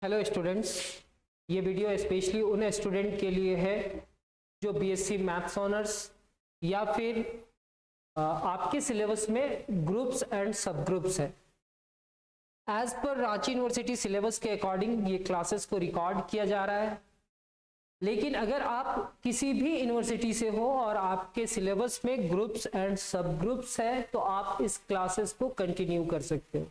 Hello students, ये video specially उन student के लिए है जो बीएससी मैथ्स ऑनर्स या फिर आपके सिलेबस में ग्रुप्स एंड सब ग्रुप्स है। एज पर रांची यूनिवर्सिटी सिलेबस के अकॉर्डिंग ये क्लासेस को रिकॉर्ड किया जा रहा है, लेकिन अगर आप किसी भी यूनिवर्सिटी से हो और आपके सिलेबस में ग्रुप्स एंड सब ग्रुप्स है तो आप इस क्लासेस को कंटिन्यू कर सकते हो।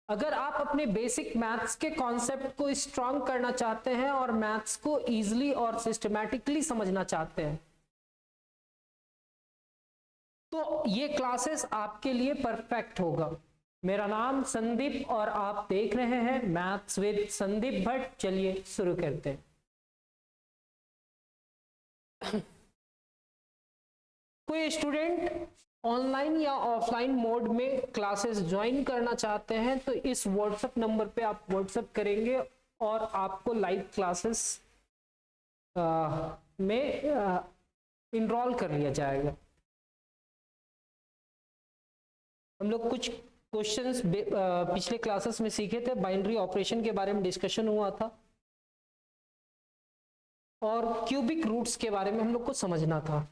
अगर आप अपने बेसिक मैथ्स के कॉन्सेप्ट को स्ट्रॉन्ग करना चाहते हैं और मैथ्स को इजीली और सिस्टमैटिकली समझना चाहते हैं तो ये क्लासेस आपके लिए परफेक्ट होगा। मेरा नाम संदीप और आप देख रहे हैं मैथ्स विद संदीप भट्ट। चलिए शुरू करते हैं। कोई स्टूडेंट ऑनलाइन या ऑफलाइन मोड में क्लासेस ज्वाइन करना चाहते हैं तो इस व्हाट्सएप नंबर पे आप व्हाट्सएप करेंगे और आपको लाइव क्लासेस में इनरोल कर लिया जाएगा। हम लोग कुछ क्वेश्चंस पिछले क्लासेस में सीखे थे। बाइनरी ऑपरेशन के बारे में डिस्कशन हुआ था और क्यूबिक रूट्स के बारे में हम लोग को समझना था।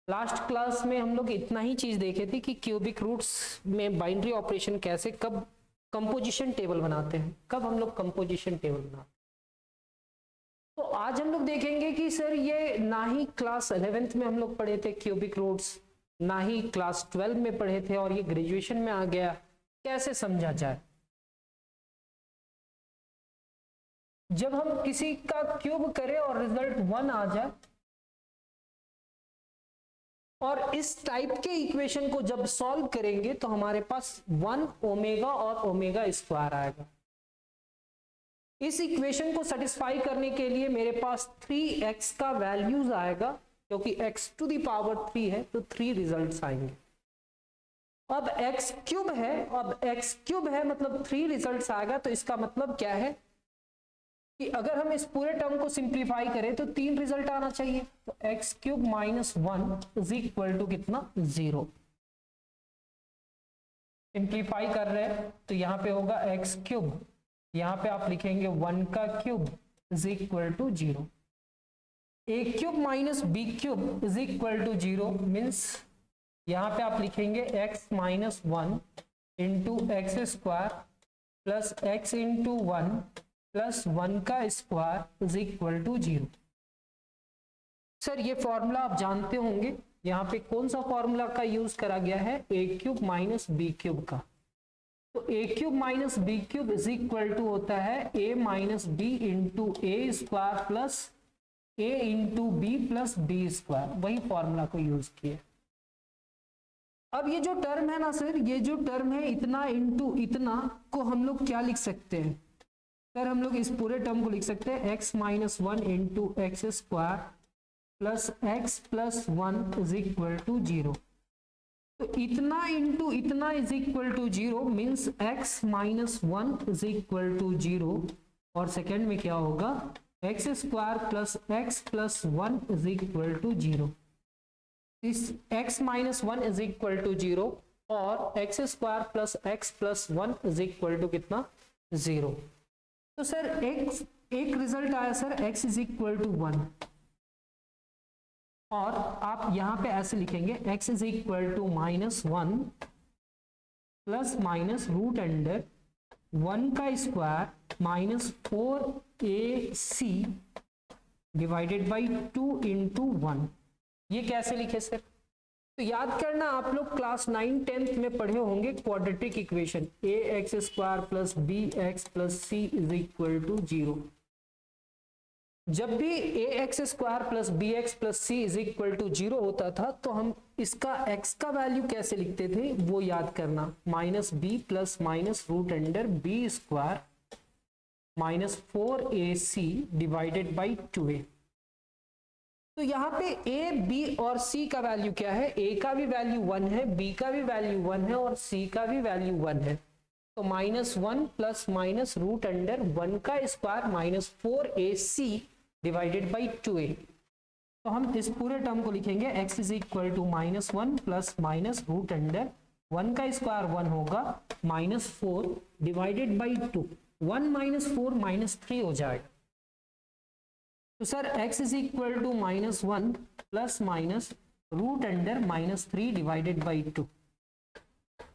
लास्ट क्लास में हम लोग इतना ही चीज देखे थे कि क्यूबिक रूट्स में बाइनरी ऑपरेशन कैसे, कब कंपोजिशन टेबल बनाते हैं, कब हम लोग कंपोजिशन टेबल बनाते हैं। तो आज हम लोग देखेंगे कि सर ये ना ही क्लास 11th में हम लोग पढ़े थे क्यूबिक रूट्स, ना ही क्लास 12 में पढ़े थे और ये ग्रेजुएशन में आ गया, कैसे समझा जाए। जब हम किसी का क्यूब करें और रिजल्ट 1 आ जाए और इस टाइप के इक्वेशन को जब सॉल्व करेंगे तो हमारे पास 1 ओमेगा और ओमेगा स्क्वायर आएगा। इस इक्वेशन को सेटिस्फाई करने के लिए मेरे पास 3x का वैल्यूज आएगा, क्योंकि x टू द पावर 3 है तो 3 रिजल्ट्स आएंगे। अब x क्यूब है, मतलब 3 रिजल्ट्स आएगा। तो इसका मतलब क्या है कि अगर हम इस पूरे टर्म को सिंप्लीफाई करें तो 3 रिजल्ट आना चाहिए। तो x cube minus 1 is equal to कितना, 0। सिंप्लीफाई कर रहे हैं तो यहां पे होगा एक्स क्यूब, यहां पे आप लिखेंगे 1 का cube is equal to 0। A cube minus b cube is equal to 0 means यहां पे आप लिखेंगे x minus 1 into x square plus x into 1 plus 1 का square is equal to 0। Sir ये फॉर्मूला आप जानते होंगे। यहाँ पे कौन सा फॉर्मूला का यूज करा गया है, a cube minus b cube का। तो a cube minus b cube is equal to होता है a minus b into a square plus a into b plus b square. वही फॉर्मूला को यूज किया। अब ये जो टर्म है ना सर, ये जो टर्म है इतना इंटू इतना को हम लोग क्या लिख सकते हैं सर, हम लोग इस पूरे टर्म को लिख सकते हैं x minus 1 into x square plus x plus 1 is equal to 0। तो इतना इंटू इतना is equal to 0 means x minus 1 is equal to 0 और सेकेंड में क्या होगा, x square plus x plus 1 is equal to 0। इस x minus 1 is equal to 0 और x square plus x plus 1 is equal to कितना, 0। तो sir एक result आया sir x is equal to 1 और आप यहां पे ऐसे लिखेंगे x is equal to minus 1 plus minus root under 1 का square minus 4ac divided by 2 into 1। ये कैसे लिखे सर, तो याद करना आप लोग क्लास 9 10th में पढ़े होंगे quadratic equation a x square plus b x plus c is equal to 0। जब भी a x square plus b x plus c is equal to 0 होता था तो हम इसका x का वैल्यू कैसे लिखते थे वो याद करना, minus b plus minus root under b square minus 4ac divided by 2a। तो यहाँ पे a, b और c का वैल्यू क्या है, a का भी वैल्यू 1 है, b का भी वैल्यू 1 है और c का भी वैल्यू 1 है। तो minus 1 plus minus root under 1 का square minus 4ac divided by 2a। तो हम इस पूरे टर्म को लिखेंगे x is equal to minus 1 plus minus root under 1 का स्क्वायर 1 होगा minus 4 divided by 2। 1 minus 4 minus 3 हो जाएगा। तो sir x is equal to -1 plus minus root under -3 divided by 2।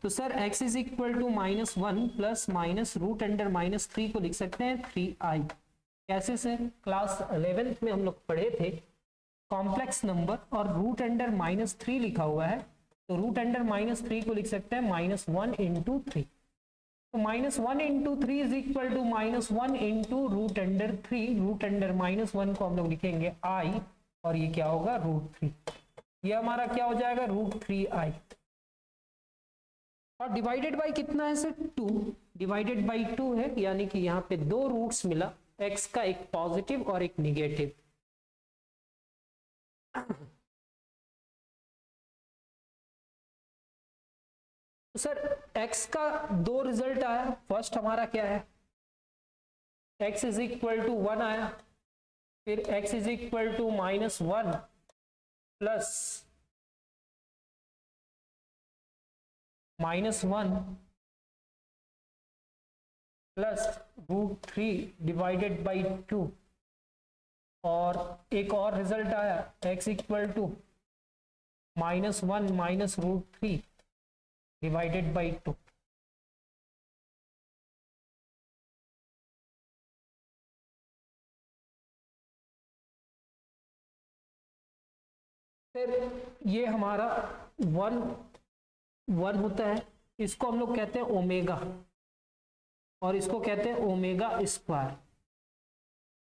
तो sir x is equal to -1 plus minus root under -3 को लिख सकते हैं 3i। कैसे सर? क्लास 11th में हम लोग पढ़े थे कॉम्प्लेक्स नंबर और रूट अंडर -3 लिखा हुआ है, तो रूट अंडर -3 को लिख सकते हैं -1 इंटू 3। तो -1 into 3 is equal to -1 into root under 3। Root under -1 को हम लोग लिखेंगे i और ये क्या होगा √3। ये हमारा क्या हो जाएगा √3i और डिवाइडेड बाई कितना है सर 2। डिवाइडेड बाई 2 है, यानी कि यहाँ पे दो रूट्स मिला, x का एक पॉजिटिव और एक निगेटिव। तो सर x का दो रिजल्ट आया। फर्स्ट हमारा क्या है x इज इक्वल टू 1 आया, फिर x is equal to -1 plus -1 plus √3 divided by 2 और एक और रिजल्ट आया x equal to -1 minus √3 divided by 2। फिर ये हमारा 1 होता है, इसको हम लोग कहते हैं ओमेगा और इसको कहते हैं omega square.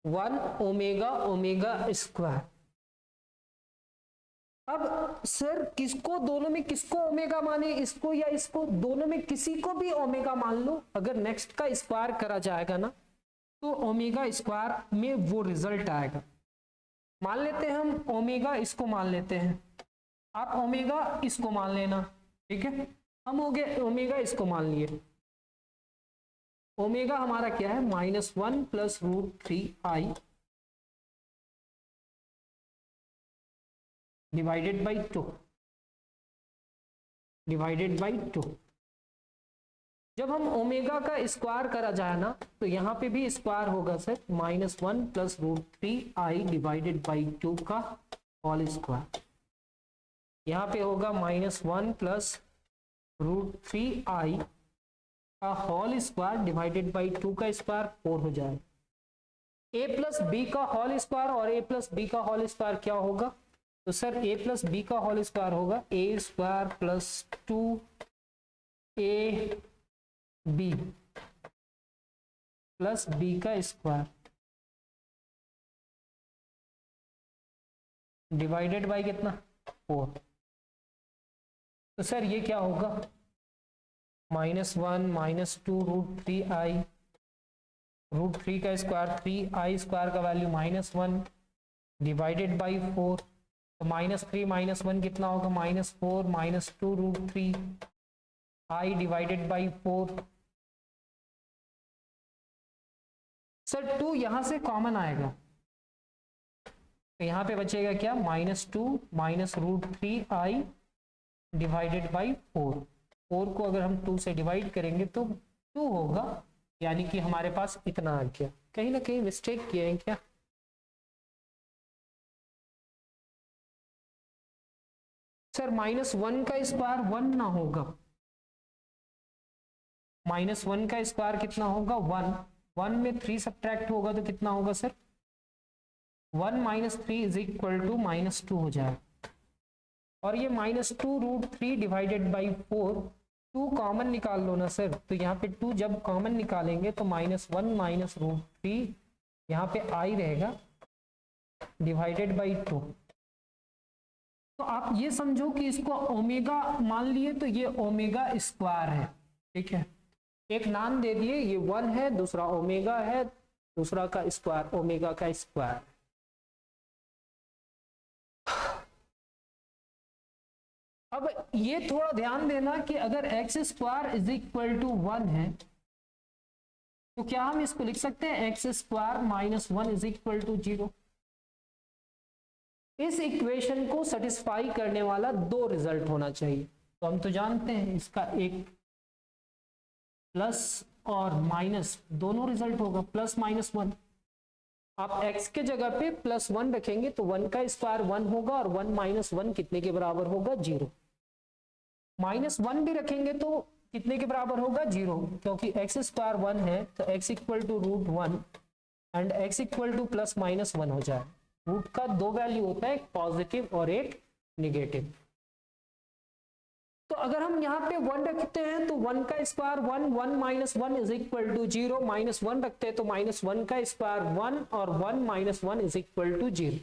1 omega omega square. अब सर किसको दोनों में किसको ओमेगा माने, इसको या इसको? दोनों में किसी को भी ओमेगा मान लो। अगर नेक्स्ट का स्क्वायर करा जाएगा ना तो ओमेगा स्क्वायर में वो रिजल्ट आएगा। मान लेते हैं हम ओमेगा इसको मान लेते हैं, आप ओमेगा इसको मान लेना, ठीक है? हम हो गए ओमेगा इसको मान लिए। ओमेगा हमारा क्या है -1 plus √3i divided by 2 divided by 2। जब हम ओमेगा का स्क्वायर करा जाए ना तो यहाँ पे भी स्क्वायर होगा sir, -1 plus √3i divided by 2 का होल स्क्वायर। यहाँ पे होगा -1 प्लस √3i का होल स्क्वायर डिवाइडेड बाई 2 का स्क्वायर 4 हो जाए। a प्लस बी का होल स्क्वायर और a प्लस बी का होल स्क्वायर क्या होगा? तो सर a प्लस बी का होल स्क्वायर होगा a square plus 2ab plus b का स्क्वायर डिवाइडेड बाई कितना 4। तो सर ये क्या होगा -1 माइनस 2 √3i, √3 का स्क्वायर 3i स्क्वायर का वैल्यू -1 डिवाइडेड बाई 4। तो -3 -1 कितना होगा -4 minus 2 √3i divided by 4। Sir 2 यहां से कॉमन आएगा तो यहां पे बचेगा क्या -2 माइनस √3i डिवाइडेड बाई 4। 4 को अगर हम 2 से डिवाइड करेंगे तो 2 होगा, यानी कि हमारे पास इतना आ गया। कहीं ना कहीं मिस्टेक किए हैं क्या? सर -1 का स्क्वायर 1 ना होगा, -1 का स्क्वायर कितना होगा 1। 1 में 3 सब्ट्रैक्ट होगा तो कितना होगा sir 1 minus 3 is equal to -2 हो जाएगा। और ये -2 √3 डिवाइडेड बाई 4, 2 कॉमन निकाल लो ना सर। तो यहाँ पे 2 जब कॉमन निकालेंगे तो -1 माइनस √3 यहाँ पे i रहेगा डिवाइडेड बाई 2। तो आप ये समझो कि इसको ओमेगा मान लिए तो ये ओमेगा स्क्वायर है, ठीक है? एक नाम दे दिए, ये 1 है, दूसरा ओमेगा है, दूसरा का स्क्वायर ओमेगा का स्क्वायर। अब ये थोड़ा ध्यान देना कि अगर x square is equal to 1 है तो क्या हम इसको लिख सकते हैं x square -1 is equal to 0। इस इक्वेशन को सेटिस्फाई करने वाला 2 रिजल्ट होना चाहिए। तो हम तो जानते हैं इसका एक प्लस और माइनस दोनों रिजल्ट होगा प्लस माइनस 1। आप x के जगह पे प्लस 1 रखेंगे तो 1 का स्क्वायर 1 होगा और 1 माइनस 1 कितने के बराबर होगा 0। माइनस 1 भी रखेंगे तो कितने के बराबर होगा 0, क्योंकि x स्क्वायर 1 है तो x equal to root 1 and x equal to plus minus 1 हो जाए। रूट का दो वैल्यू होता है, एक पॉजिटिव और एक नेगेटिव। तो अगर हम यहाँ पे 1 रखते हैं तो 1 का square 1, 1 minus 1 is equal to 0, minus 1 रखते हैं तो माइनस 1 का स्क्वायर 1 और 1 minus 1 is equal to 0।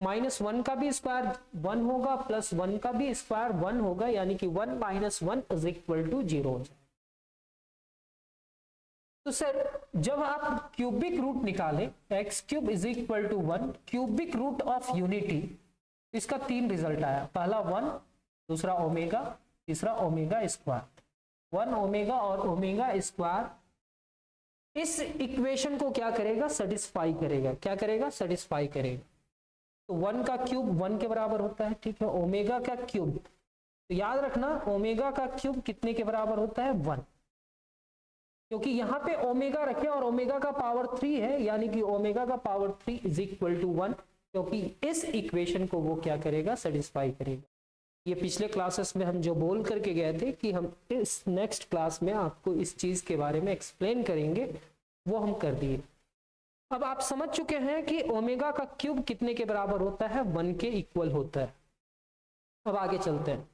Minus 1 का भी स्क्वायर 1 होगा, प्लस 1 का भी स्क्वायर 1 होगा, यानी कि 1 माइनस 1 इज इक्वल टू 0 हो जाए। तो सर जब आप क्यूबिक रूट निकाले x cube is equal to 1, cubic root of unity, इसका 3 रिजल्ट आया। पहला 1, दूसरा ओमेगा, तीसरा ओमेगा स्क्वायर। 1 ओमेगा और ओमेगा स्क्वायर इस इक्वेशन को क्या करेगा, सेटिस्फाई करेगा। क्या करेगा, सेटिस्फाई करेगा। तो 1 का क्यूब 1 के बराबर होता है, ठीक है। ओमेगा का क्यूब, तो याद रखना ओमेगा का क्यूब कितने के बराबर होता है 1, क्योंकि यहां पे ओमेगा रखे और ओमेगा का पावर 3 है, यानी कि ओमेगा का पावर 3 इज इक्वल टू 1, क्योंकि इस इक्वेशन को वो क्या करेगा, सेटिस्फाई करेगा। ये पिछले क्लासेस में हम जो बोल करके गए थे कि हम इस नेक्स्ट क्लास में आपको इस चीज के बारे में एक्सप्लेन करेंगे, वो हम कर दिए। अब आप समझ चुके हैं कि ओमेगा का क्यूब कितने के बराबर होता है, 1 के इक्वल होता है। अब आगे चलते हैं।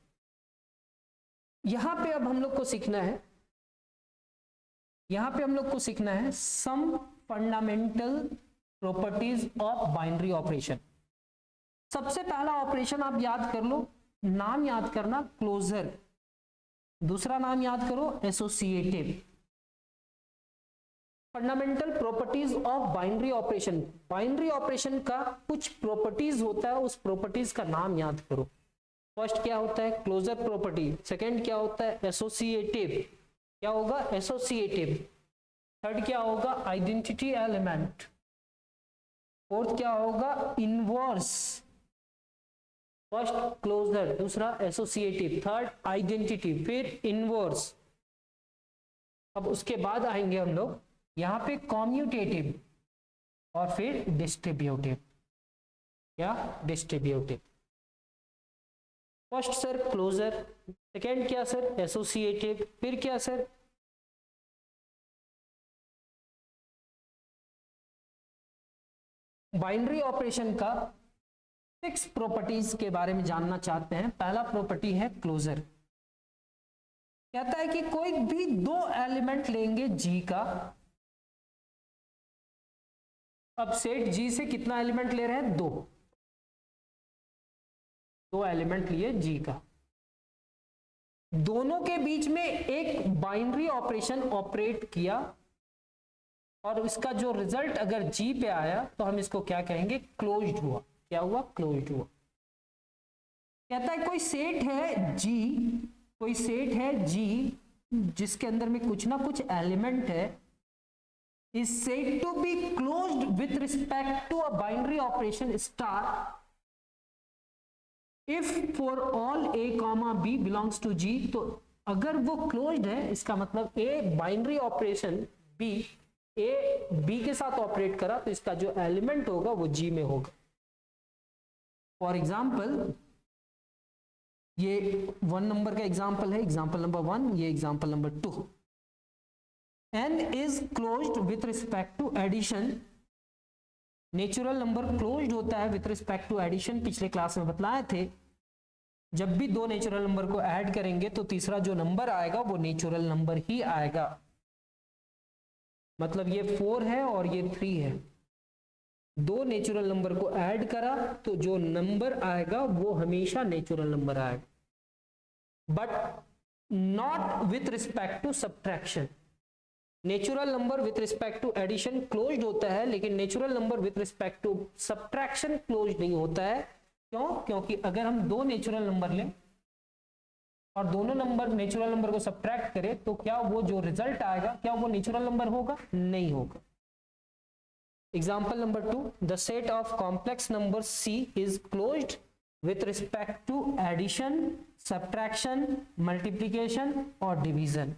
यहां पे अब हम लोग को सीखना है, some fundamental properties of binary operation. सबसे पहला ऑपरेशन आप याद कर लो, नाम याद करना क्लोजर, दूसरा नाम याद करो associative. Fundamental properties of binary operation, binary operation का कुछ प्रॉपर्टीज होता है, उस प्रॉपर्टीज का नाम याद करो। फर्स्ट क्या होता है, क्लोजर प्रॉपर्टी। सेकंड क्या होता है, एसोसिएटिव। क्या होगा, एसोसिएटिव। थर्ड क्या होगा, आइडेंटिटी एलिमेंट। फोर्थ क्या होगा, इनवर्स। फर्स्ट क्लोजर, दूसरा एसोसिएटिव, थर्ड आइडेंटिटी, फिर इनवर्स। अब उसके बाद आएंगे हम लोग यहां पे कॉम्यूटेटिव और फिर डिस्ट्रीब्यूटिव। क्या, distributive. First sir closure, second क्या सर, एसोसिएटिव, फिर क्या सर, बाइनरी ऑपरेशन का 6 प्रॉपर्टीज के बारे में जानना चाहते हैं। पहला प्रॉपर्टी है क्लोजर। कहता है कि कोई भी 2 एलिमेंट लेंगे जी का। अब सेट जी से कितना एलिमेंट ले रहे हैं, 2 एलिमेंट लिए जी का। दोनों के बीच में एक बाइनरी ऑपरेशन ऑपरेट किया और इसका जो रिजल्ट अगर जी पे आया तो हम इसको क्या कहेंगे, क्लोज्ड हुआ। क्या हुआ, क्लोज्ड हुआ। कहता है कोई सेट है जी, जिसके अंदर में कुछ ना कुछ एलिमेंट है, is said to be closed with respect to a binary operation star if for all a comma b belongs to g। तो अगर वो क्लोज्ड है, इसका मतलब a binary operation b, a b के साथ ऑपरेट करा तो इसका जो एलिमेंट होगा वो g में होगा। फॉर एग्जाम्पल ये 1 नंबर का एग्जाम्पल है, एग्जाम्पल नंबर 1, ये example number 2। n is closed with respect to addition। Natural number closed होता है विथ रिस्पेक्ट टू एडिशन। पिछले क्लास में बतलाए थे, जब भी 2 नेचुरल नंबर को ऐड करेंगे तो तीसरा जो नंबर आएगा वो नेचुरल नंबर ही आएगा। मतलब ये 4 है और ये 3 है, 2 नेचुरल नंबर को ऐड करा तो जो नंबर आएगा वो हमेशा नेचुरल नंबर आएगा, but not with respect to subtraction. Natural number with respect to addition closed होता है, लेकिन natural number with respect to subtraction closed नहीं होता है। क्यों, क्योंकि अगर हम 2 नेचुरल नंबर लें और दोनों नेचुरल नंबर को सब्ट्रैक्ट करें तो क्या वो जो रिजल्ट आएगा, क्या वो नेचुरल नंबर होगा, नहीं होगा। Example number 2, the set of complex number C is closed with respect to addition, subtraction, multiplication और डिवीजन।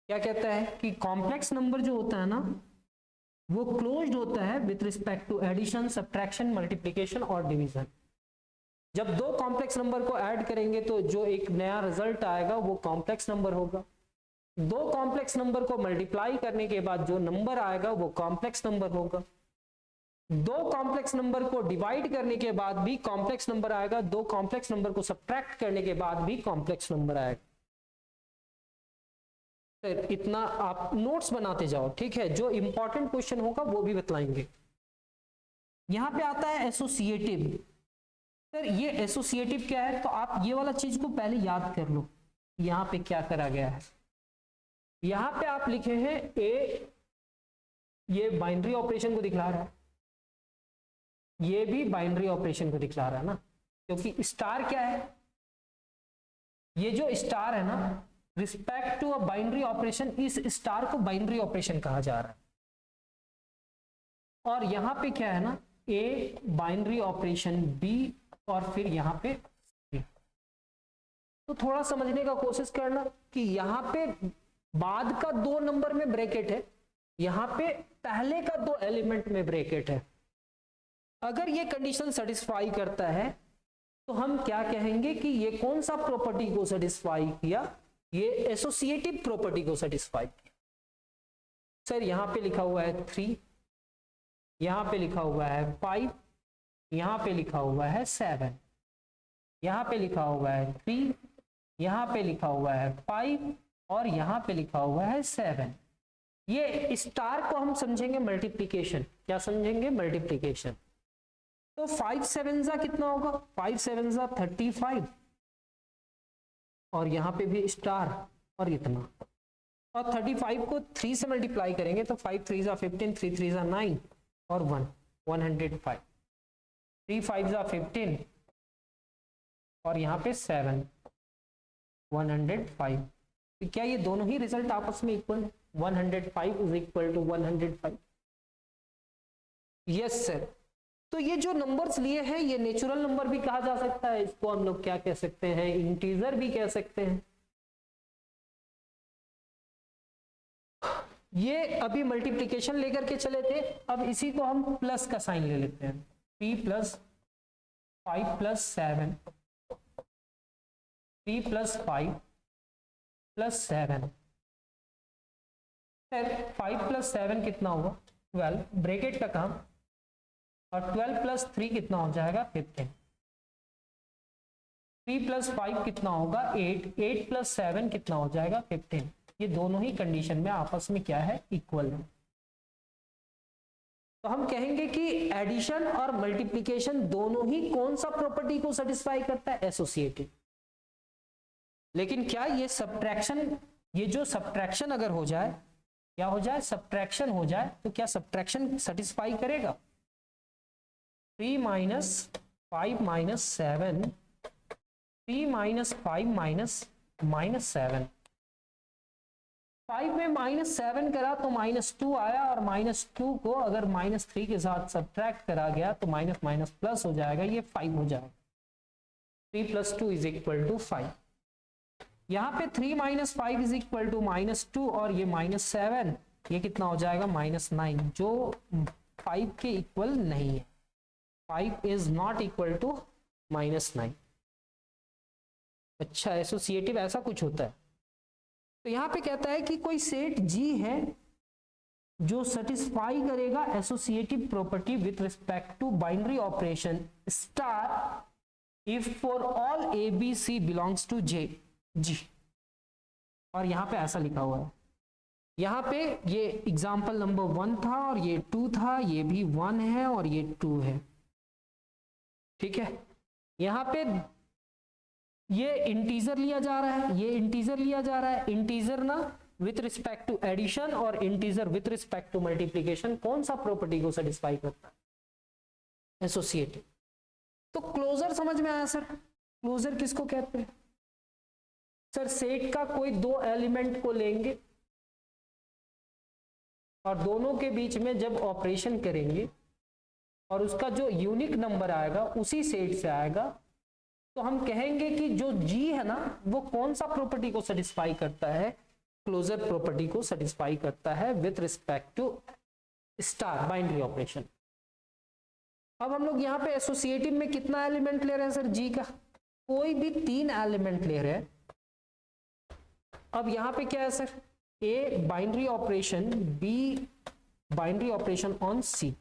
क्या कहता है कि कॉम्प्लेक्स नंबर जो होता है ना वो क्लोज्ड होता है with respect to addition, subtraction, multiplication और डिवीजन। जब दो कॉम्प्लेक्स नंबर को ऐड करेंगे तो जो एक नया रिजल्ट आएगा वो कॉम्प्लेक्स नंबर होगा। दो कॉम्प्लेक्स नंबर को मल्टीप्लाई करने के बाद जो नंबर आएगा वो कॉम्प्लेक्स नंबर होगा। दो कॉम्प्लेक्स नंबर को डिवाइड करने के बाद भी कॉम्प्लेक्स नंबर आएगा। दो कॉम्प्लेक्स नंबर को सब्ट्रैक्ट करने के बाद भी कॉम्प्लेक्स नंबर आएगा। फिर इतना आप नोट्स बनाते जाओ, ठीक है। जो इंपॉर्टेंट क्वेश्चन होगा वो भी बतलाएंगे। यहां पे आता है एसोसिएटिव। सर ये एसोसिएटिव क्या है, तो आप ये वाला चीज को पहले याद कर लो। यहां पे क्या करा गया है, यहां पे आप लिखे हैं ए, ये बाइनरी ऑपरेशन को दिखला रहा है, ये भी बाइनरी ऑपरेशन को दिखला रहा है ना, क्योंकि स्टार क्या है, ये जो स्टार है ना respect to a binary operation, इस स्टार को बाइनरी ऑपरेशन कहा जा रहा है। और यहां पे क्या है ना, ए बाइनरी ऑपरेशन बी और फिर यहां पे C। तो थोड़ा समझने का कोशिश करना कि यहां पे बाद का दो नंबर में ब्रैकेट है, यहां पे पहले का दो एलिमेंट में ब्रैकेट है। अगर ये कंडीशन सेटिस्फाई करता है तो हम क्या कहेंगे कि ये कौन सा प्रॉपर्टी को सेटिस्फाई किया, ये एसोसिएटिव प्रॉपर्टी को सेटिस्फाई किया। सर यहां पे लिखा हुआ है 3, यहां पे लिखा हुआ है 5, यहां पे लिखा हुआ है 7, यहां पे लिखा हुआ है 3, यहां पे लिखा हुआ है 5 और यहां पे लिखा हुआ है 7। ये स्टार को हम समझेंगे मल्टीप्लीकेशन। क्या समझेंगे, मल्टीप्लीकेशन। तो 5 7 कितना होगा, 5 7 35 और यहां पे भी स्टार और इतना, और 35 को 3 से मल्टीप्लाई करेंगे तो 5 3 15, 3 3 9 और 1 105, 3 5 15 और यहां पे 7 105। तो क्या ये दोनों ही रिजल्ट आपस में इक्वल है, 105 is equal to 105? Yes sir. तो ये जो नंबर्स लिए हैं ये नेचुरल नंबर भी कहा जा सकता है, इसको हम लोग क्या कह सकते हैं, इंटीजर भी कह सकते हैं। ये अभी मल्टीप्लिकेशन लेकर के चले थे, अब इसी को हम प्लस का साइन ले लेते हैं। 3 + 5 + 7, 3 + 5 + 7। 5 + 7 कितना हुआ, 12, ब्रैकेट का काम, और 12 + 3 कितना हो जाएगा, 15। 3 + 5 कितना होगा, 8, 8 + 7 कितना हो जाएगा, 15। ये दोनों ही कंडीशन में आपस में क्या है, इक्वल है। तो हम कहेंगे कि एडिशन और मल्टीप्लिकेशन दोनों ही कौन सा प्रॉपर्टी को सेटिस्फाई करता है, एसोसिएटिव। लेकिन क्या ये सब्ट्रैक्शन, ये जो सब्ट्रैक्शन अगर हो जाए, क्या हो जाए, सब्ट्रैक्शन हो जाए, तो क्या सब्ट्रैक्शन सेटिस्फाई करेगा? 3 - 5 - 7, 3 - 5 - 7, 5 में -7 करा तो -2 आया, और -2 को अगर -3 के साथ सब्ट्रैक्ट करा गया तो माइनस माइनस प्लस हो जाएगा, ये 5 हो जाएगा। 3 + 2 = 5। यहाँ पे 3 - 5 = -2 और ये -7, ये कितना हो जाएगा, -9, जो 5 के इक्वल नहीं है। 5 इज नॉट इक्वल टू -9। अच्छा, एसोसिएटिव ऐसा कुछ होता है। तो यहां पे कहता है कि कोई सेट जी है जो सेटिस्फाई करेगा associative property with respect to binary operation star if for all a b c belongs to J G. और यहां पे ऐसा लिखा हुआ है, यहां पे ये एग्जाम्पल नंबर 1 था और ये 2 था, ये भी 1 है और ये 2 है, ठीक है। यहां पे ये इंटीजर लिया जा रहा है, ये इंटीजर लिया जा रहा है। इंटीजर ना विथ रिस्पेक्ट टू एडिशन और integer with respect to multiplication कौन सा प्रॉपर्टी को सेटिस्फाई करता है, एसोसिएटिव। तो क्लोजर समझ में आया सर? क्लोजर किसको कहते हैं सर? सेट का कोई दो एलिमेंट को लेंगे और दोनों के बीच में जब ऑपरेशन करेंगे और उसका जो यूनिक नंबर आएगा उसी सेट से आएगा, तो हम कहेंगे कि जो जी है ना वो कौन सा प्रॉपर्टी को सेटिस्फाई करता है, क्लोजर प्रॉपर्टी को सेटिस्फाई करता है with respect to star binary operation. अब हम लोग यहाँ पे एसोसिएटिव में कितना एलिमेंट ले रहे हैं सर, जी का कोई भी 3 एलिमेंट ले रहे हैं। अब यहाँ पे क्या है sir, a binary operation, b binary operation on c,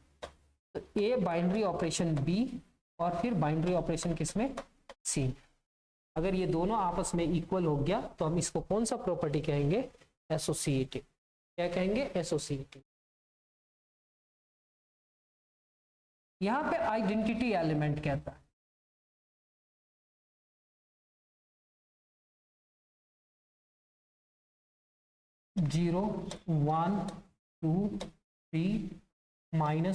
तो ए बाइनरी ऑपरेशन बी और फिर बाइनरी ऑपरेशन किसमें, सी। अगर ये दोनों आपस में इक्वल हो गया तो हम इसको कौन सा प्रॉपर्टी कहेंगे, एसोसिएटिव। क्या कहेंगे, एसोसिएटिव। यहां पे आइडेंटिटी एलिमेंट कहता है, 0 1 2 3 -1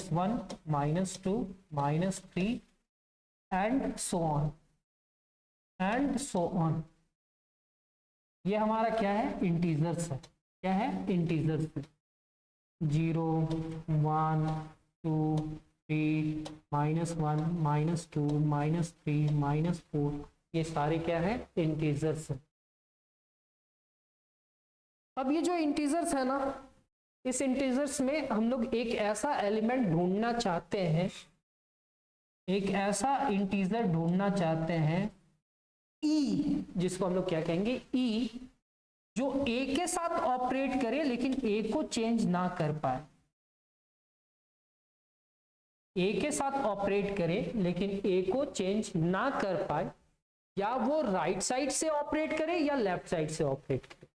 -2 -3 एंड सो ऑन। ये हमारा क्या है, इंटीजर्स है। क्या है, इंटीजर्स है। 0 1 2 3 -1 -2 -3 -4, ये सारे क्या है, इंटीजर्स है। अब ये जो इंटीजर्स है ना, इस इंटीजर्स में हम लोग एक ऐसा एलिमेंट ढूंढना चाहते हैं, एक ऐसा इंटीजर ढूंढना चाहते हैं ई, जिसको हम लोग क्या कहेंगे, ई, जो ए के साथ ऑपरेट करे लेकिन ए को चेंज ना कर पाए। ए के साथ ऑपरेट करे लेकिन ए को चेंज ना कर पाए, या वो राइट साइड से ऑपरेट करे या लेफ्ट साइड से ऑपरेट करे।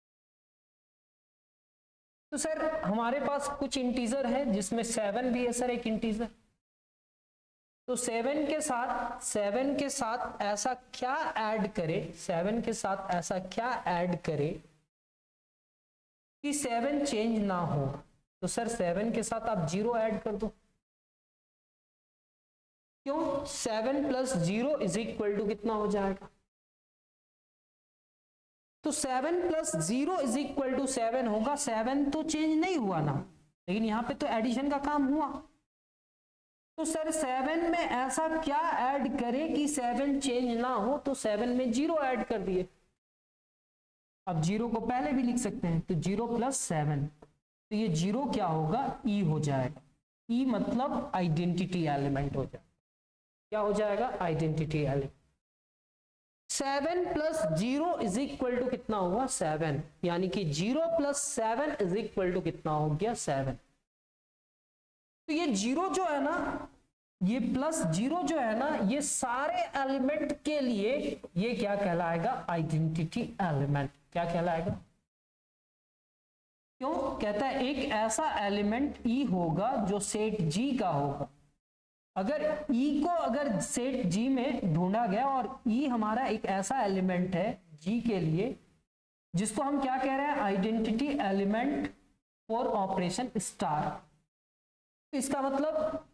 तो सर हमारे पास कुछ इंटीजर है जिसमें 7 भी है सर, एक इंटीजर। तो 7 के साथ ऐसा क्या ऐड करे, 7 के साथ ऐसा क्या ऐड करे कि 7 चेंज ना हो। तो सर 7 के साथ आप 0 ऐड कर दो। क्यों, 7 + 0 = कितना हो जाएगा, तो 7 + 0 = 7 होगा। 7 तो चेंज नहीं हुआ ना, लेकिन यहां पे तो एडिशन का काम हुआ। तो सर 7 में ऐसा क्या ऐड करे कि 7 चेंज ना हो, तो 7 में 0 ऐड कर दिए। अब 0 को पहले भी लिख सकते हैं, तो 0 + 7, तो ये 0 क्या होगा, ई हो जाएगा। ई मतलब आइडेंटिटी एलिमेंट हो जाएगा। क्या हो जाएगा, आइडेंटिटी एलिमेंट। 7 + 0 = कितना हुआ, 7, यानी कि 0 + 7 = कितना हो गया, 7। तो ये 0 जो है ना, ये +0 जो है ना, ये सारे एलिमेंट के लिए ये क्या कहलाएगा, आइडेंटिटी एलिमेंट। क्या कहलाएगा, क्यों, कहता है एक ऐसा एलिमेंट ई होगा जो सेट जी का होगा। अगर ई को अगर सेट जी में ढूंढा गया और ई हमारा एक ऐसा एलिमेंट है जी के लिए, जिसको हम क्या कह रहे हैं, identity element for operation star. इसका मतलब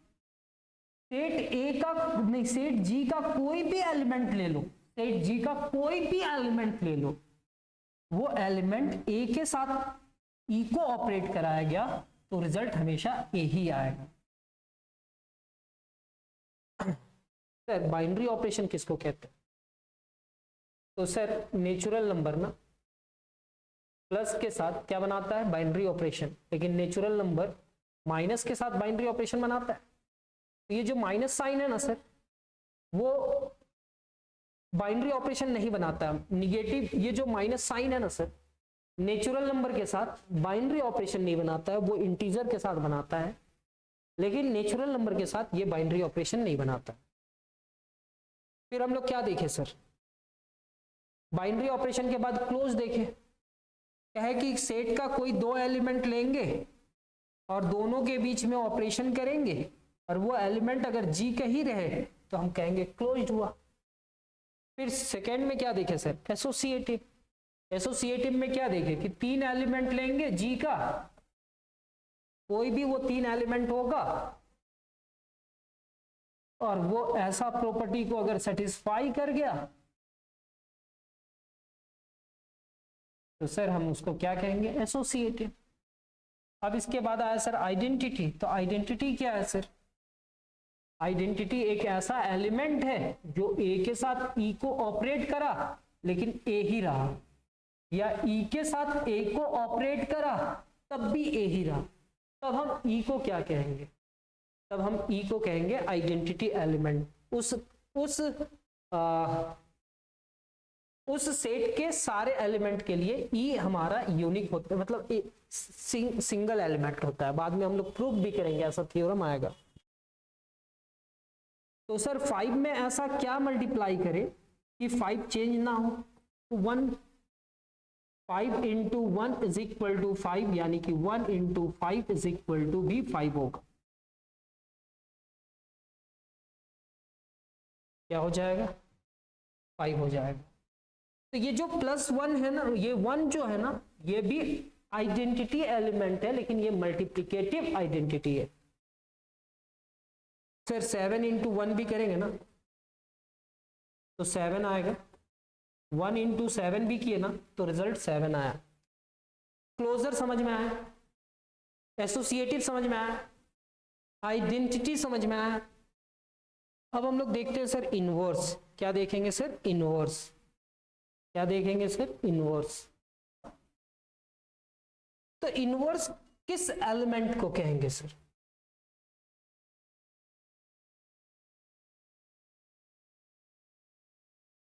सेट ए का नहीं, सेट जी का कोई भी एलिमेंट ले लो, सेट जी का कोई भी एलिमेंट ले लो, वो एलिमेंट ए के साथ ई को ऑपरेट कराया गया तो रिजल्ट हमेशा ए ही आएगा। सर बाइनरी ऑपरेशन किसको कहते हैं, तो सर नेचुरल नंबर ना प्लस के साथ क्या बनाता है, बाइनरी ऑपरेशन, लेकिन नेचुरल नंबर माइनस के साथ बाइनरी ऑपरेशन बनाता है। तो ये जो माइनस साइन है ना सर, वो बाइनरी ऑपरेशन नहीं बनाता। निगेटिव, ये जो माइनस साइन है ना सर, नेचुरल नंबर के साथ बाइनरी ऑपरेशन नहीं बनाता है, वो इंटीजर के साथ बनाता है, लेकिन नेचुरल नंबर के साथ ये बाइनरी ऑपरेशन नहीं बनाता। फिर हम लोग क्या देखे सर, बाइनरी ऑपरेशन के बाद क्लोज देखे। क्या है कि सेट का कोई 2 एलिमेंट लेंगे और दोनों के बीच में ऑपरेशन करेंगे, और वो एलिमेंट अगर जी का ही रहे तो हम कहेंगे क्लोज्ड हुआ। फिर सेकेंड में क्या देखे सर, एसोसिएटिव। एसोसिएटिव में क्या देखे कि 3 एलिमेंट लेंगे जी का, कोई भी वो 3 एलिमेंट होगा, और वो ऐसा प्रॉपर्टी को अगर सेटिस्फाई कर गया तो सर हम उसको क्या कहेंगे, एसोसिएटिव। अब इसके बाद आया सर आइडेंटिटी। तो आइडेंटिटी क्या है सर, आइडेंटिटी एक ऐसा एलिमेंट है जो ए के साथ ई को ऑपरेट करा लेकिन ए ही रहा। या ई के साथ ए को ऑपरेट करा तब भी ए ही रहा, तब हम ई को क्या कहेंगे, तब हम ई को कहेंगे आइडेंटिटी एलिमेंट। उस सेट के सारे एलिमेंट के लिए ई हमारा यूनिक होता है, मतलब सिंगल एलिमेंट होता है। बाद में हम लोग प्रूफ भी करेंगे, ऐसा थ्योरम आएगा। तो सर 5 में ऐसा क्या मल्टीप्लाई करे कि 5 चेंज ना हो? 1 5 इंटू 1 इज इक्वल टू 5, यानी कि 1 इंटू 5 इज इक्वल टू भी 5 होगा। क्या हो जाएगा? 5 हो जाएगा। तो ये जो +1 है ना, ये 1 जो है ना, ये भी आइडेंटिटी एलिमेंट है, लेकिन ये मल्टीप्लिकेटिव आइडेंटिटी है। फिर 7 इंटू 1 भी करेंगे ना तो 7 आएगा, 1 इंटू 7 भी किए ना तो रिजल्ट 7 आया। क्लोजर समझ में आया, एसोसिएटिव समझ में आया, आइडेंटिटी समझ में आया। अब हम लोग देखते हैं सर इनवर्स। क्या देखेंगे सर? इनवर्स। क्या देखेंगे सर? इनवर्स। तो इनवर्स किस एलिमेंट को कहेंगे सर?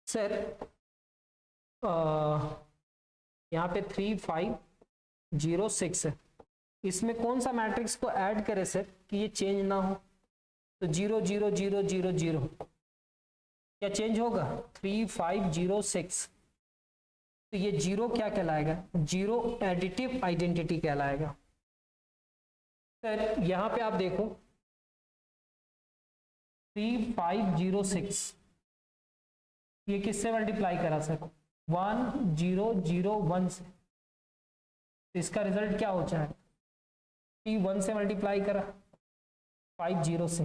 सर यहाँ पे 3 5 0 6 है, इसमें कौन सा मैट्रिक्स को ऐड करें सर कि ये चेंज ना हो? तो 0 0 0 0 0 क्या चेंज होगा? 3 5 0 6, तो ये 0 क्या कहलाएगा? 0 एडिटिव आइडेंटिटी कहलाएगा। सर यहाँ पे आप देखो 3 5 0 6, ये किससे मल्टीप्लाई करा सर? 1 0 0 1 से, तो इसका रिजल्ट क्या हो जाएगा? 3 1 से मल्टीप्लाई करा, 5 0 से,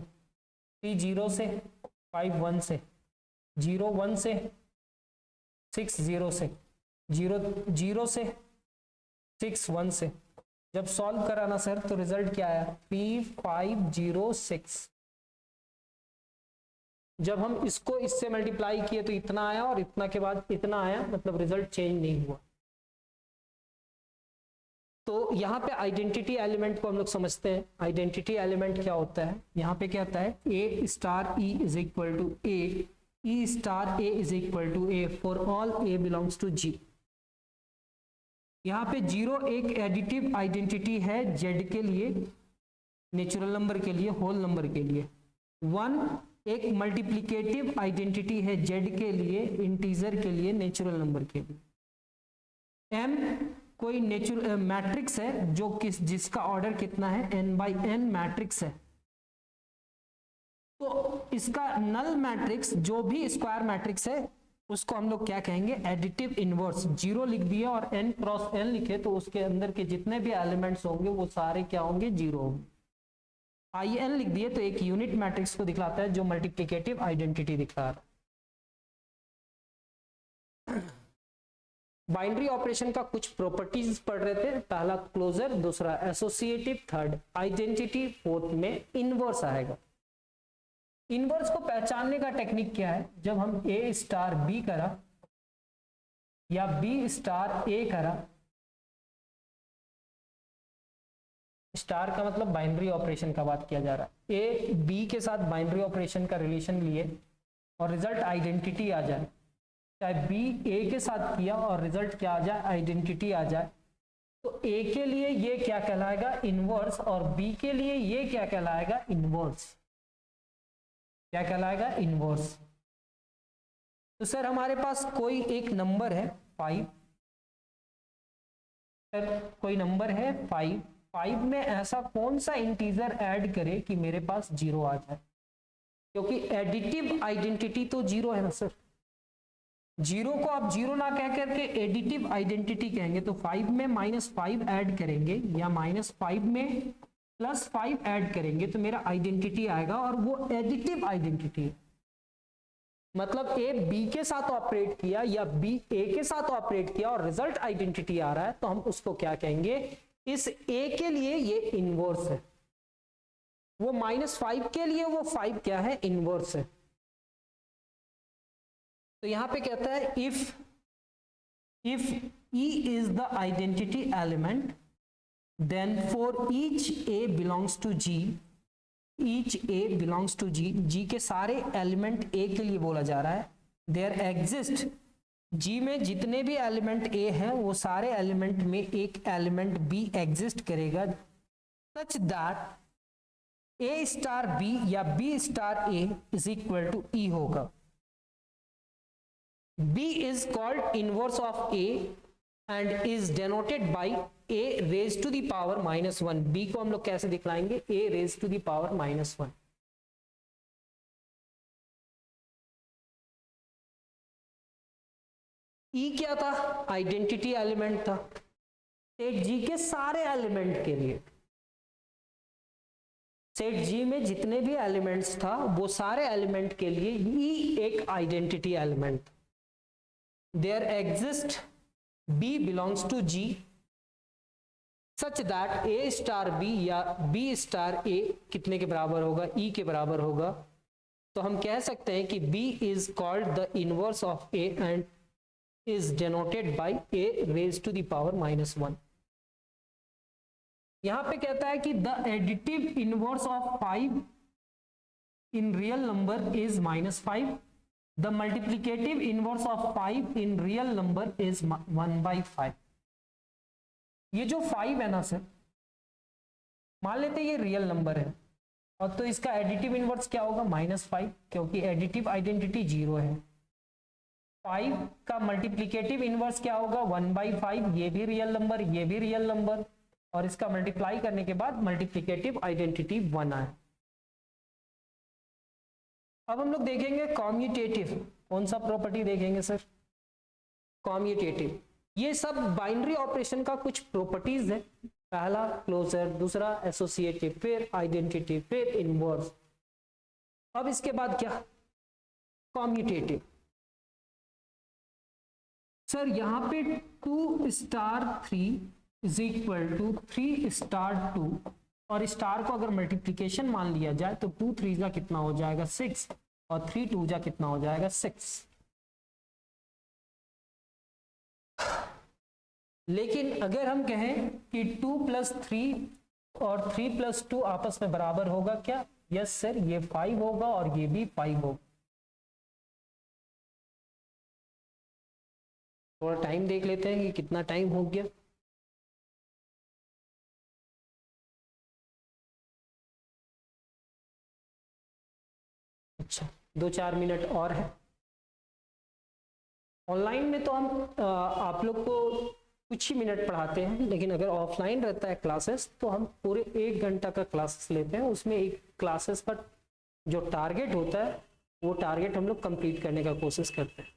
3 0 से, 5 1 से, 0 1 से, 6 0 से, 0 0 से, 6 1 से। जब सॉल्व करा ना सर तो रिजल्ट क्या आया? 3 5 0 6। जब हम इसको इससे मल्टीप्लाई किए तो इतना आया, और इतना के बाद इतना आया, मतलब रिजल्ट चेंज नहीं हुआ। तो यहाँ पे आइडेंटिटी एलिमेंट को हम लोग समझते हैं। आइडेंटिटी एलिमेंट क्या होता है? यहाँ पे क्या होता है? A star e is equal to a, e star a is equal to a for all a belongs to G. यहाँ पे 0 एक एडिटिव आइडेंटिटी है जेड के लिए, नेचुरल नंबर के लिए, होल नंबर के लिए। 1 एक मल्टीप्लिकेटिव आइडेंटिटी है जेड के लिए, इंटीजर के लिए, नेचुरल नंबर के लिए। m कोई नेचुरल मैट्रिक्स है जो जिसका ऑर्डर कितना है? n/n मैट्रिक्स है। तो इसका नल मैट्रिक्स जो भी स्क्वायर मैट्रिक्स है उसको हम लोग क्या कहेंगे? Additive inverse. 0 लिख दिया और n क्रॉस n लिखे तो उसके अंदर के जितने भी एलिमेंट्स होंगे वो सारे क्या होंगे? 0 होंगे। IN लिख दिए तो एक यूनिट मैट्रिक्स को दिखलाता है जो मल्टीप्लिकेटिव आइडेंटिटी दिखा रहा है। बाइनरी ऑपरेशन का कुछ प्रॉपर्टीज पढ़ रहे थे। पहला क्लोजर, दूसरा एसोसिएटिव, थर्ड आइडेंटिटी, फोर्थ में इनवर्स आएगा। इनवर्स को पहचानने का टेक्निक क्या है? जब हम A स्टार B करा या B स्टार A करा, स्टार का मतलब बाइनरी ऑपरेशन का बात किया जा रहा है। ए बी के साथ बाइनरी ऑपरेशन का रिलेशन लिए और रिजल्ट आइडेंटिटी आ जाए, चाहे बी ए के साथ किया और रिजल्ट क्या आ जाए? आइडेंटिटी आ जाए, तो ए के लिए ये क्या कहलाएगा? इनवर्स, और बी के लिए ये क्या कहलाएगा? इनवर्स। क्या कहलाएगा? इनवर्स। तो सर हमारे पास कोई एक नंबर है 5, सर कोई नंबर है 5, 5 में ऐसा कौन सा इंटीजर ऐड करे कि मेरे पास 0 आ जाए? क्योंकि एडिटिव आइडेंटिटी तो 0 है ना सर। 0 को आप 0 ना कह करके एडिटिव आइडेंटिटी कहेंगे, तो 5 में -5 ऐड करेंगे या -5 में +5 ऐड करेंगे तो मेरा आइडेंटिटी आएगा, और वो एडिटिव आइडेंटिटी है। मतलब ए बी के साथ ऑपरेट किया या बी ए के साथ ऑपरेट किया और रिजल्ट आइडेंटिटी आ रहा है, तो हम उसको क्या कहेंगे? इस ए के लिए ये इनवर्स है, वो -5 के लिए वो 5 क्या है? इनवर्स है। तो यहां पे कहता है if E is the identity element, then for each A belongs to G, each A belongs to G, G के सारे एलिमेंट A के लिए बोला जा रहा है, there exist, G में जितने भी एलिमेंट A हैं वो सारे एलिमेंट में एक एलिमेंट B एग्जिस्ट करेगा, such that A star B या B star A is equal to E होगा. B is called inverse of A and is denoted by A raised to the power -1. B को हम लोग कैसे दिखलाएंगे? A raised to the power -1. E क्या था? Identity element था. Set G के सारे एलिमेंट के लिए, सेट G में जितने भी एलिमेंट्स था वो सारे एलिमेंट के लिए E एक आइडेंटिटी एलिमेंट था. There exists B belongs to G such that A star B या B star A कितने के बराबर होगा? E के बराबर होगा. तो हम कह सकते हैं कि B is called the inverse of A and is denoted by A raised to the power -1. यहां पे कहता है कि the additive inverse of 5 in real number is -5. The multiplicative inverse of 5 in real number is 1/5. ये जो 5 है ना sir, मान लेते हैं ये रियल नंबर है, और तो इसका एडिटिव इनवर्स क्या होगा? -5, क्योंकि एडिटिव आइडेंटिटी 0 है. 5 का मल्टीप्लिकेटिव इनवर्स क्या होगा? 1/5. ये भी रियल नंबर, ये भी रियल नंबर, और इसका मल्टीप्लाई करने के बाद मल्टीप्लिकेटिव आइडेंटिटी 1 आए. अब हम लोग देखेंगे कॉम्यूटेटिव. कौन सा प्रॉपर्टी देखेंगे सर? कॉम्यूटेटिव. ये सब बाइनरी ऑपरेशन का कुछ प्रॉपर्टीज है. पहला क्लोजर, दूसरा एसोसिएटिव, फिर आइडेंटिटी, फिर इनवर्स. अब इसके बाद क्या? कॉम्यूटेटिव. सर यहां पे 2 star 3 is equal to 3 star 2, और स्टार को अगर मल्टीप्लिकेशन मान लिया जाए तो 2 3 का कितना हो जाएगा? 6, और 3 2 जा कितना हो जाएगा? 6. लेकिन अगर हम कहें कि 2 + 3 और 3 + 2 आपस में बराबर होगा क्या? यस सर, ये 5 होगा और ये भी 5 होगा. थोड़ा टाइम देख लेते हैं कि कितना टाइम हो गया. अच्छा, 2-4 मिनट और है. ऑनलाइन में तो हम आप लोग को कुछ ही मिनट पढ़ाते हैं, लेकिन अगर ऑफलाइन रहता है क्लासेस तो हम पूरे 1 घंटा का क्लासेस लेते हैं. उसमें एक क्लासेस का जो टारगेट होता है वो टारगेट हम लोग कंप्लीट करने का कोशिश करते हैं.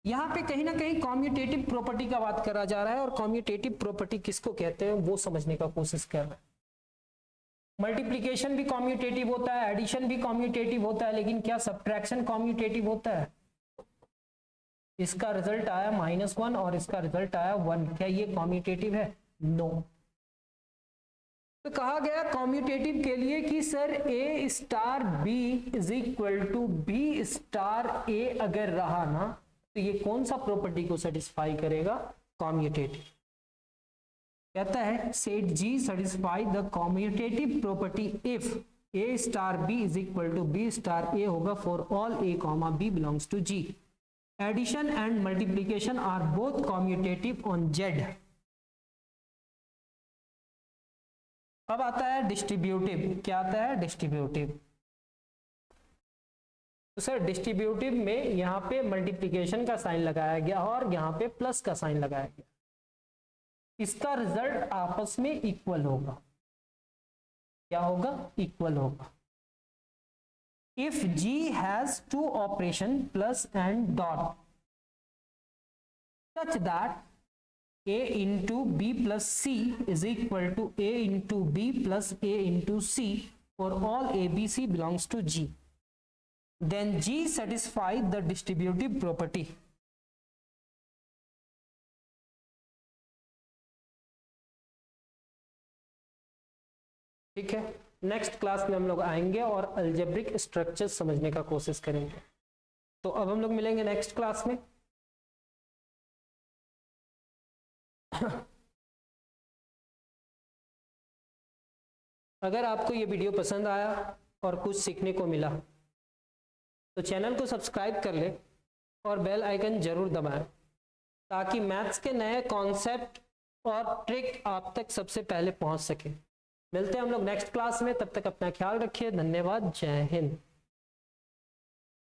यहाँ पे कहीं ना कहीं कॉम्यूटेटिव प्रॉपर्टी का बात करा जा रहा है, और कॉम्यूटेटिव प्रॉपर्टी किसको कहते हैं वो समझने का कोशिश कर रहे हैं. मल्टीप्लिकेशन भी कॉम्यूटेटिव होता है, एडिशन भी कॉम्यूटेटिव होता है, लेकिन क्या सब्ट्रैक्शन कॉम्यूटेटिव होता है? इसका रिजल्ट आया -1 और इसका रिजल्ट आया 1, क्या ये कॉम्यूटेटिव है? नो. तो कहा गया कॉम्यूटेटिव के लिए कि sir A star B is equal to B star A अगर रहा ना, तो ये कौन सा प्रॉपर्टी को सेटिस्फाई करेगा? कॉम्यूटेटिव. कहता है set G satisfy the commutative property if A star B is equal to B star A होगा for all A comma B belongs to G. Addition and multiplication are both commutative on Z. अब आता है distributive. क्या आता है? Distributive. तो sir distributive में यहाँ पे मल्टीप्लिकेशन का साइन लगाया गया और यहाँ पे प्लस का साइन लगाया गया. इसका रिजल्ट आपस में इक्वल होगा. क्या होगा? इक्वल होगा. If G has 2 operation plus and dot such that A into B plus C is equal to A into B plus A into C for all ABC belongs to G, then G satisfies the distributive property. ठीक है, next class में हम लोग आएंगे और algebraic structure समझने का कोशिश करेंगे. तो अब हम लोग मिलेंगे नेक्स्ट क्लास में. अगर आपको ये वीडियो पसंद आया और कुछ सीखने को मिला तो चैनल को सब्सक्राइब कर ले और बेल आइकन जरूर दबाएं ताकि मैथ्स के नए कॉन्सेप्ट और ट्रिक आप तक सबसे पहले पहुंच सके। मिलते हैं हम लोग नेक्स्ट क्लास में, तब तक अपना ख्याल रखिए। धन्यवाद। जय हिंद।